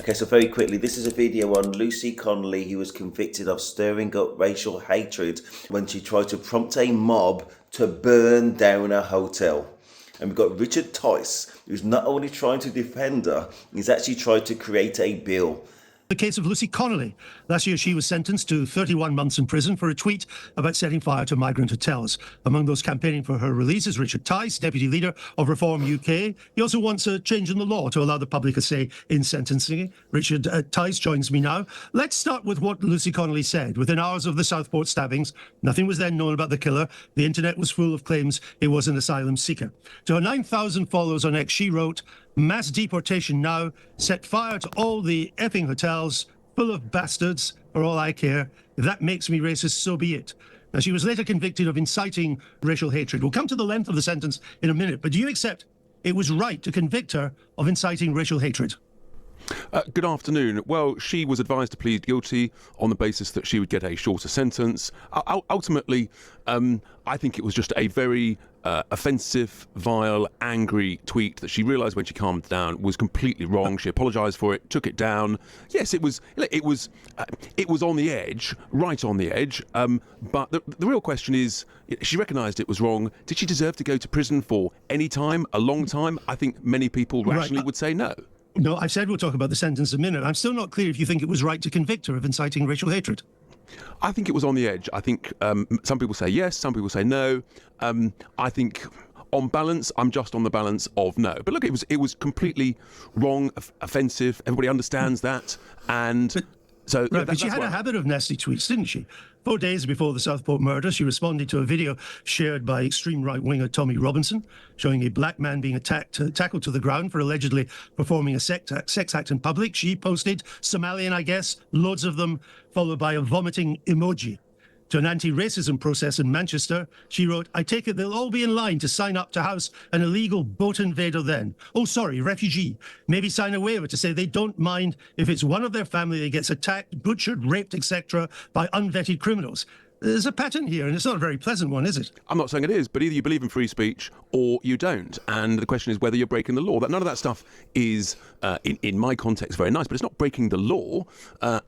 Okay, so very quickly, this is a video on Lucy Connolly, who was convicted of stirring up racial hatred when she tried to prompt a mob to burn down a hotel. And we've got Richard Tice, who's not only trying to defend her, he's actually tried to create a bill. The case of Lucy Connolly. Last year, she was sentenced to 31 months in prison for a tweet about setting fire to migrant hotels. Among those campaigning for her release is Richard Tice, deputy leader of Reform UK. He also wants a change in the law to allow the public a say in sentencing. Richard Tice joins me now. Let's start with what Lucy Connolly said. Within hours of the Southport stabbings, nothing was then known about the killer. The internet was full of claims he was an asylum seeker. To her 9,000 followers on X, she wrote, "Mass deportation now, set fire to all the effing hotels, full of bastards, for all I care. If that makes me racist, so be it." Now, she was later convicted of inciting racial hatred. We'll come to the length of the sentence in a minute, but do you accept it was right to convict her of inciting racial hatred? Good afternoon. Well, she was advised to plead guilty on the basis that she would get a shorter sentence. Ultimately, I think it was just a very offensive, vile, angry tweet that she realised when she calmed down was completely wrong. She apologised for it, took it down. Yes, it was on the edge, right on the edge. But the real question is, she recognised it was wrong. Did she deserve to go to prison for any time, a long time? I think many people rationally would say no. No, I've said we'll talk about the sentence in a minute. I'm still not clear if you think it was right to convict her of inciting racial hatred. I think it was on the edge. I think some people say yes, some people say no. I think on balance, I'm just on the balance of no. But look, it was completely wrong, offensive. Everybody understands that. And But she had a habit of nasty tweets, didn't she? 4 days before the Southport murder, she responded to a video shared by extreme right-winger Tommy Robinson, showing a black man being tackled to the ground for allegedly performing a sex act in public. She posted, Somalian, I guess, loads of them, followed by a vomiting emoji. To an anti-racism process in Manchester, she wrote, "I take it they'll all be in line to sign up to house an illegal boat invader then. Oh, sorry, refugee. Maybe sign a waiver to say they don't mind if it's one of their family that gets attacked, butchered, raped, etc. by unvetted criminals." There's a pattern here, and it's not a very pleasant one, is it? I'm not saying it is, but either you believe in free speech or you don't. And the question is whether you're breaking the law. None of that stuff is, in my context, very nice, but it's not breaking the law.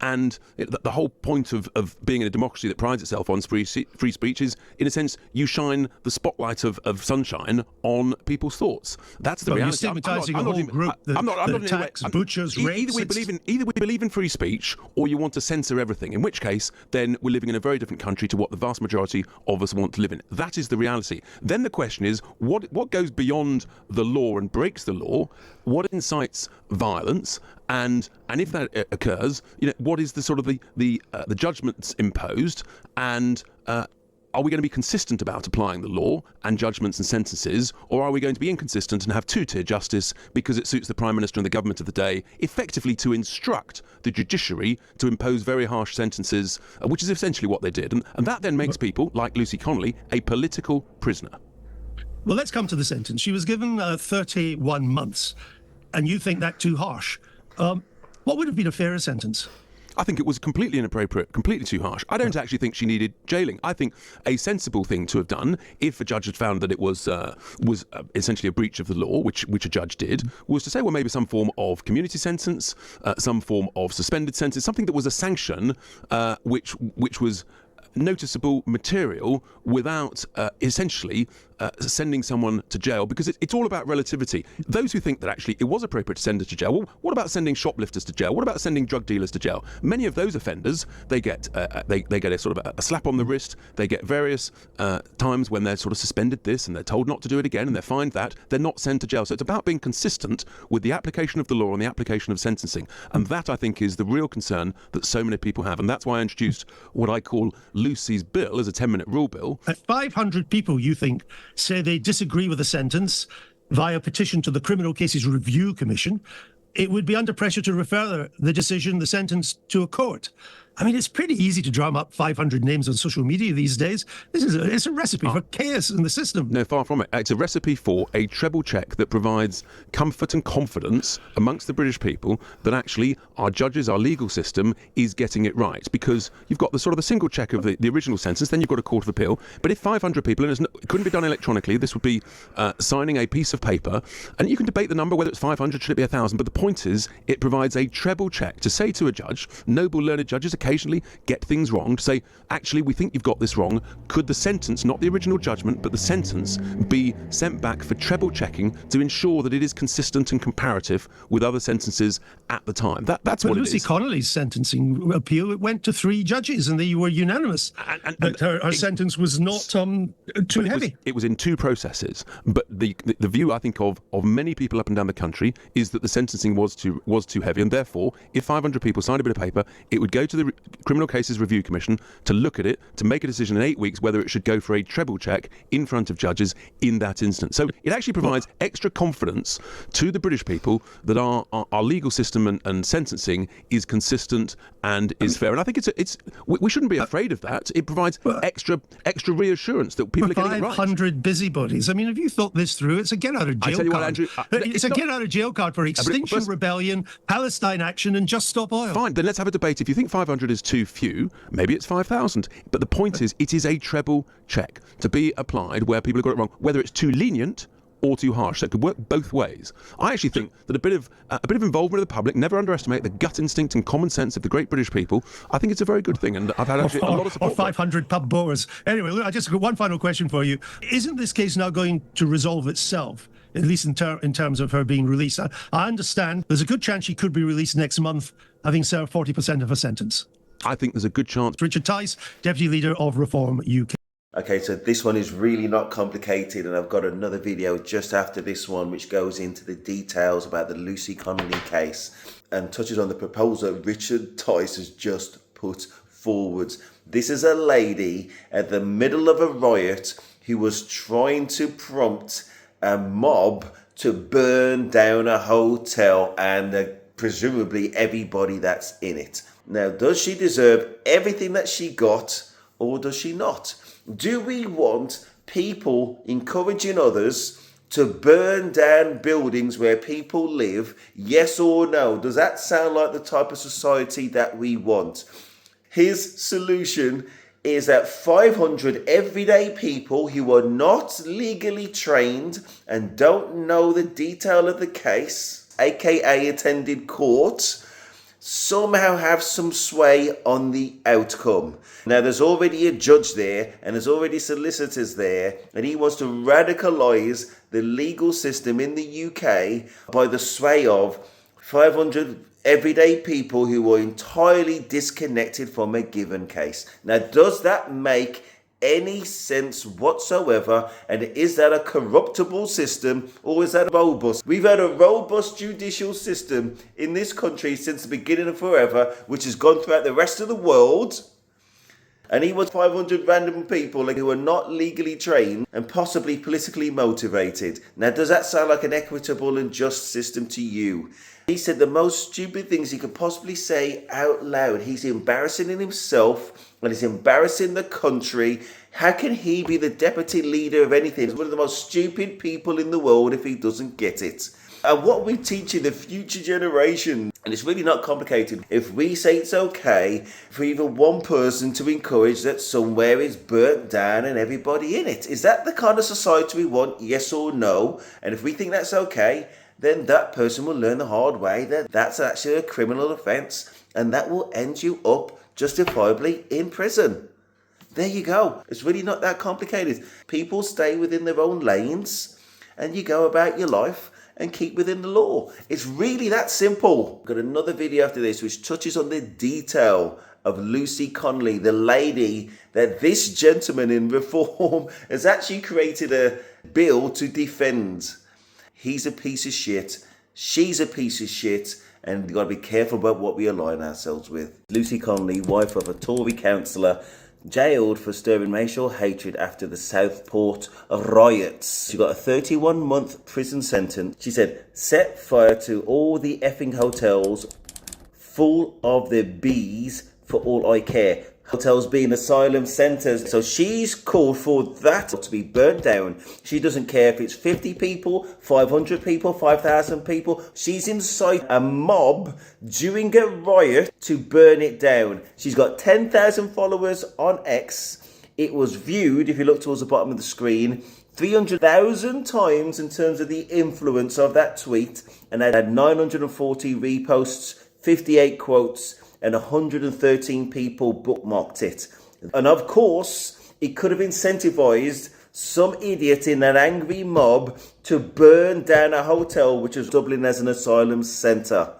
And the whole point of being in a democracy that prides itself on free speech is, in a sense, you shine the spotlight of sunshine on people's thoughts. That's the reality. You're stigmatising a whole group that attacks, butchers, rapes. Either we believe in free speech or you want to censor everything, in which case, then we're living in a very different country to what the vast majority of us want to live in. That is the reality. Then the question is, what goes beyond the law and breaks the law? What incites violence? And if that occurs, what is the sort of the judgments imposed? And are we going to be consistent about applying the law and judgments and sentences, or are we going to be inconsistent and have two-tier justice because it suits the Prime Minister and the government of the day, effectively to instruct the judiciary to impose very harsh sentences, which is essentially what they did. And that then makes people, like Lucy Connolly, a political prisoner. Well, let's come to the sentence. She was given 31 months, and you think that too harsh. What would have been a fairer sentence? I think it was completely inappropriate, completely too harsh. I don't actually think she needed jailing. I think a sensible thing to have done, if a judge had found that it was essentially a breach of the law, which a judge did, was to say, well, maybe some form of community sentence, some form of suspended sentence, something that was a sanction, which was noticeable material without essentially sending someone to jail, because it's all about relativity. Those who think that actually it was appropriate to send her to jail, well, what about sending shoplifters to jail? What about sending drug dealers to jail? Many of those offenders, they get a sort of a slap on the wrist. They get various times when they're sort of suspended this and they're told not to do it again and they're fined that. They're not sent to jail. So it's about being consistent with the application of the law and the application of sentencing. And that, I think, is the real concern that so many people have. And that's why I introduced what I call Lucy's bill as a 10-minute rule bill. 500 people, you think, say they disagree with the sentence via petition to the Criminal Cases Review Commission. It would be under pressure to refer the decision, the sentence, to a court. I mean, it's pretty easy to drum up 500 names on social media these days. It's a recipe for chaos in the system. No, far from it. It's a recipe for a treble check that provides comfort and confidence amongst the British people that actually our judges, our legal system is getting it right. Because you've got the sort of the single check of the original sentence, then you've got a court of appeal. But if 500 people, and it couldn't be done electronically, this would be signing a piece of paper. And you can debate the number, whether it's 500, should it be 1,000. But the point is, it provides a treble check to say to a judge, noble learned judges occasionally get things wrong, to say, actually, we think you've got this wrong. Could the sentence, not the original judgment, but the sentence, be sent back for treble checking to ensure that it is consistent and comparative with other sentences at the time? That's what Lucy it is. Connolly's sentencing appeal, it went to 3 judges, and they were unanimous that her sentence was not too heavy. It was in 2 processes, but the view, I think, of many people up and down the country is that the sentencing was too heavy, and therefore, if 500 people signed a bit of paper, it would go to the Criminal Cases Review Commission to look at it, to make a decision in 8 weeks whether it should go for a treble check in front of judges in that instance. So it actually provides extra confidence to the British people that our legal system and sentencing is consistent and is fair. And I think we shouldn't be afraid of that. It provides extra reassurance that people are getting it right. 500 busybodies. I mean, have you thought this through? It's a get out of jail card. What, Andrew, it's a get out of jail card for Extinction Rebellion, Palestine Action, and Just Stop Oil. Fine, then let's have a debate. If you think 500 is too few, maybe it's 5,000. But the point is, it is a treble check to be applied where people have got it wrong, whether it's too lenient or too harsh. So it could work both ways. I actually think that a bit of involvement of the public, never underestimate the gut instinct and common sense of the great British people. I think it's a very good thing, and I've had actually a lot of support. Or 500 pub boars. Anyway, look, I just got one final question for you. Isn't this case now going to resolve itself? At least in terms of her being released. I understand there's a good chance she could be released next month, having served 40% of her sentence. I think there's a good chance. Richard Tice, Deputy Leader of Reform UK. Okay, so this one is really not complicated, and I've got another video just after this one which goes into the details about the Lucy Connolly case and touches on the proposal Richard Tice has just put forward. This is a lady at the middle of a riot who was trying to prompt a mob to burn down a hotel and presumably everybody that's in it. Now, does she deserve everything that she got, or does she not? Do we want people encouraging others to burn down buildings where people live? Yes or no? Does that sound like the type of society that we want? His solution is that 500 everyday people who are not legally trained and don't know the detail of the case, aka attended court, somehow have some sway on the outcome. Now, there's already a judge there and there's already solicitors there, and he wants to radicalise the legal system in the UK by the sway of 500 everyday people who are entirely disconnected from a given case. Now, does that make any sense whatsoever? And is that a corruptible system, or is that robust? We've had a robust judicial system in this country since the beginning of forever, which has gone throughout the rest of the world. And he wants 500 random people who are not legally trained and possibly politically motivated. Now, does that sound like an equitable and just system to you? He said the most stupid things he could possibly say out loud. He's embarrassing himself and he's embarrassing the country. How can he be the deputy leader of anything? He's one of the most stupid people in the world if he doesn't get it. And what we teach in the future generation, and it's really not complicated, if we say it's okay for even one person to encourage that somewhere is burnt down and everybody in it, is that the kind of society we want? Yes or no? And if we think that's okay, then that person will learn the hard way that that's actually a criminal offence, and that will end you up justifiably in prison. There you go. It's really not that complicated. People stay within their own lanes and you go about your life and keep within the law. It's really that simple. Got another video after this which touches on the detail of Lucy Connolly, the lady that this gentleman in Reform has actually created a bill to defend. He's a piece of shit. She's a piece of shit. And you've got to be careful about what we align ourselves with. Lucy Connolly, wife of a Tory councillor, jailed for stirring racial hatred after the Southport riots. She got a 31-month prison sentence. She said, set fire to all the effing hotels full of the bees for all I care. Hotels being asylum centres. So she's called for that to be burnt down. She doesn't care if it's 50 people, 500 people, 5,000 people. She's incited a mob during a riot to burn it down. She's got 10,000 followers on X. It was viewed, if you look towards the bottom of the screen, 300,000 times in terms of the influence of that tweet, and it had 940 reposts, 58 quotes, and 113 people bookmarked it. And of course, it could have incentivized some idiot in an angry mob to burn down a hotel which was doubling as an asylum centre.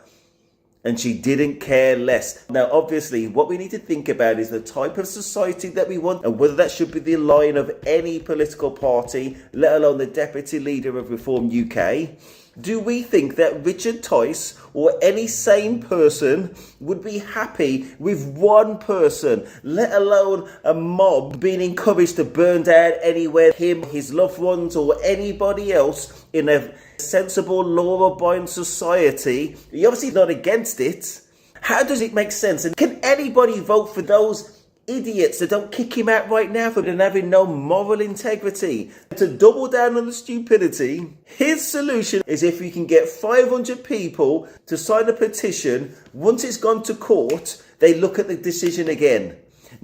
And she didn't care less. Now, obviously, what we need to think about is the type of society that we want and whether that should be the line of any political party, let alone the deputy leader of Reform UK. Do we think that Richard Tice or any sane person would be happy with one person, let alone a mob being encouraged to burn down anywhere him, his loved ones, or anybody else in a sensible, law-abiding society? You're obviously not against it. How does it make sense? And can anybody vote for those idiots that don't kick him out right now for having no moral integrity? To double down on the stupidity, his solution is if we can get 500 people to sign a petition, once it's gone to court, they look at the decision again.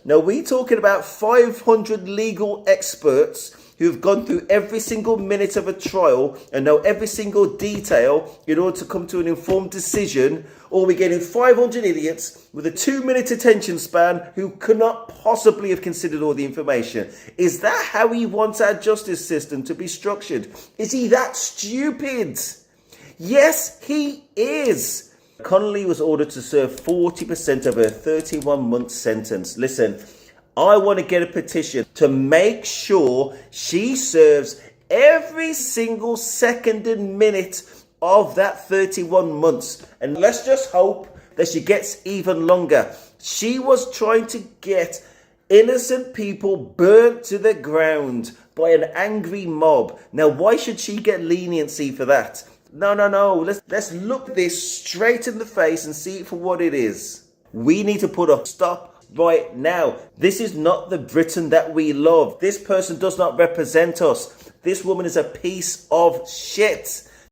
Now, we're talking about 500 legal experts who have gone through every single minute of a trial and know every single detail in order to come to an informed decision, or we're getting 500 idiots with a 2-minute attention span who could not possibly have considered all the information. Is that how he wants our justice system to be structured? Is he that stupid? Yes, he is. Connolly was ordered to serve 40% of her 31-month sentence. Listen, I want to get a petition to make sure she serves every single second and minute of that 31 months. And let's just hope that she gets even longer. She was trying to get innocent people burnt to the ground by an angry mob. Now, why should she get leniency for that? No. Let's look this straight in the face and see it for what it is. We need to put a stop right now. This is not the Britain that we love. This person does not represent us. This woman is a piece of shit.